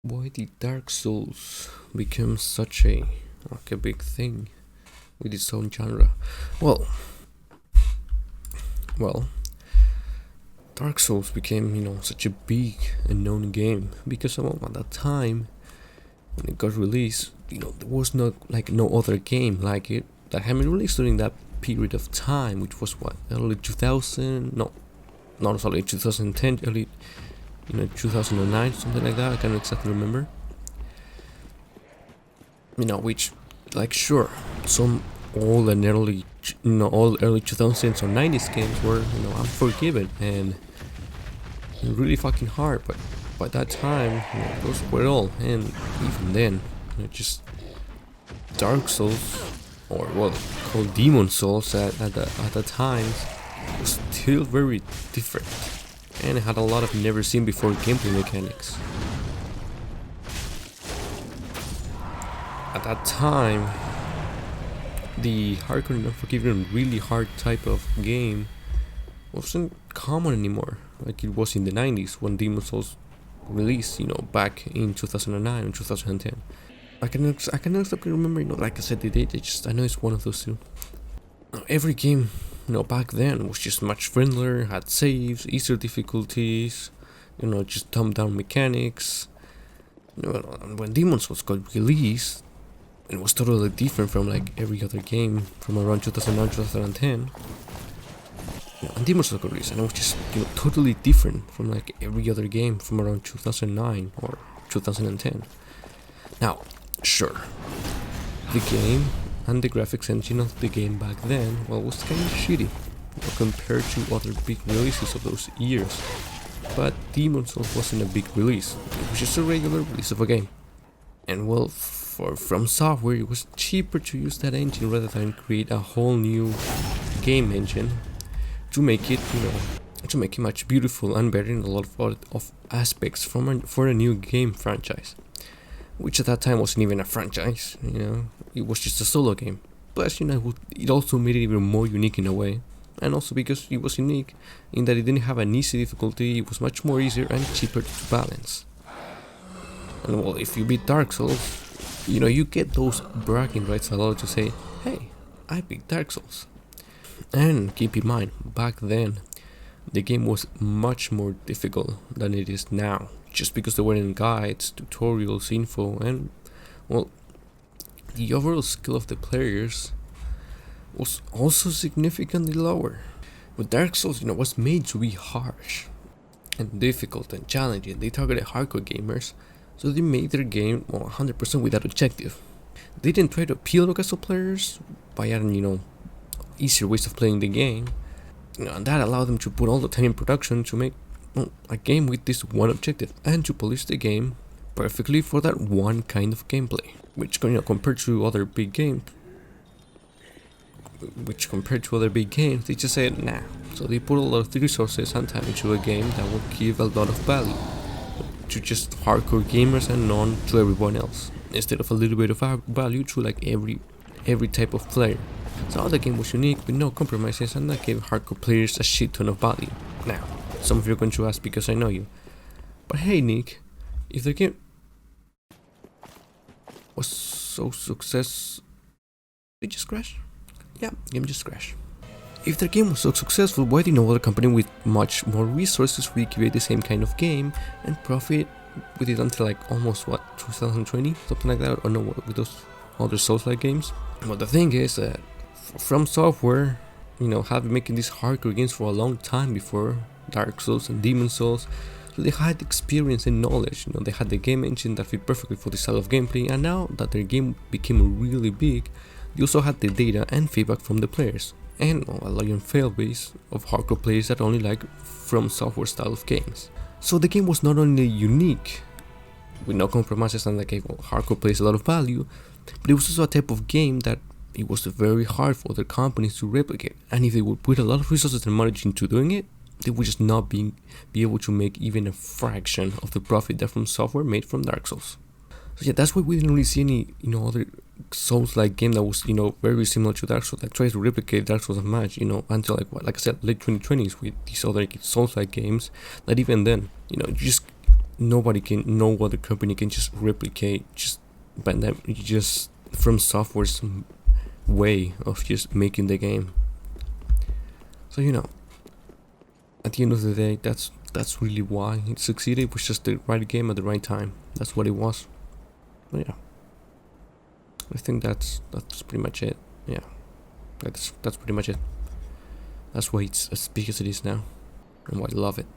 Why did Dark Souls become such a big thing with its own genre? Well, well, Dark Souls became such a big and known game because at that time when it got released, there was not like no other game like it that had been released during that period of time, which was what, early 2000? No, not early 2010, early 2009, something like that. I can't exactly remember. Which, like, sure, some all and early, all early 2000s or 90s games were, unforgiven and really fucking hard, but by that time, those were all, and even then, just Dark Souls, or well, called Demon Souls at the time, was still very different, and it had a lot of never seen before gameplay mechanics. At that time, the hardcore and unforgiving really hard type of game wasn't common anymore like it was in the 90s when Demon Souls released, back in 2009 and 2010. I cannot exactly remember, like I said, the date. I know it's one of those two. Every game, back then was just much friendlier, had saves, easier difficulties, just dumbed down mechanics. When Demon Souls got released, it was totally different from like every other game from around 2009, 2010. And Demon Souls got released, and it was just totally different from like every other game from around 2009 or 2010. Now, sure, the game and the graphics engine of the game back then, well, was kind of shitty compared to other big releases of those years. But Demon Souls wasn't a big release; it was just a regular release of a game. And well, for From Software, it was cheaper to use that engine rather than create a whole new game engine to make it, to make it much beautiful and better in a lot of aspects for a new game franchise, which at that time wasn't even a franchise. It was just a solo game. Plus, it also made it even more unique in a way, and also because it was unique in that it didn't have an easy difficulty, it was much more easier and cheaper to balance. And well, if you beat Dark Souls, you get those bragging rights allowed to say, hey, I beat Dark Souls. And keep in mind, back then, the game was much more difficult than it is now, just because there weren't guides, tutorials, info, and, well, the overall skill of the players was also significantly lower. But Dark Souls, was made to be harsh and difficult and challenging. They targeted hardcore gamers, so they made their game 100% with that objective. They didn't try to appeal to casual players by adding, easier ways of playing the game, and that allowed them to put all the time in production to make a game with this one objective and to polish the game perfectly for that one kind of gameplay. Which, compared to other big games, they just said nah. So they put a lot of resources and time into a game that would give a lot of value to just hardcore gamers and none to everyone else, instead of a little bit of value to like every type of player. So the game was unique with no compromises, and that gave hardcore players a shit ton of value. Now, some of you are going to ask because I know you, but hey Nick, if the game was so successful, did it just crash? Yeah, game just crashed. If their game was so successful, why did no other company with much more resources recreate the same kind of game and profit with it until like almost 2020, something like that, or no, with those other Souls-like games? Well, the thing is that From Software, have been making these hardcore games for a long time before Dark Souls and Demon Souls, so they had experience and knowledge. They had the game engine that fit perfectly for this style of gameplay, and now that their game became really big, they also had the data and feedback from the players, and a loyal fan base of hardcore players that only like From Software style of games. So the game was not only unique, with no compromises and that gave hardcore players a lot of value, but it was also a type of game that it was very hard for other companies to replicate, and if they would put a lot of resources and money into doing it, they would just not be able to make even a fraction of the profit that From Software made from Dark Souls. So yeah, that's why we didn't really see any other Souls-like game that was very similar to Dark Souls, that tries to replicate Dark Souls much, until like I said, late 2020s with these other Souls-like games. That even then, you just nobody can, no other company can just replicate just just From Software's way of just making the game. So at the end of the day, that's really why it succeeded. It was just the right game at the right time. That's what it was. But yeah, I think that's pretty much it. Yeah, that's pretty much it. That's why it's as big as it is now, and why I love it.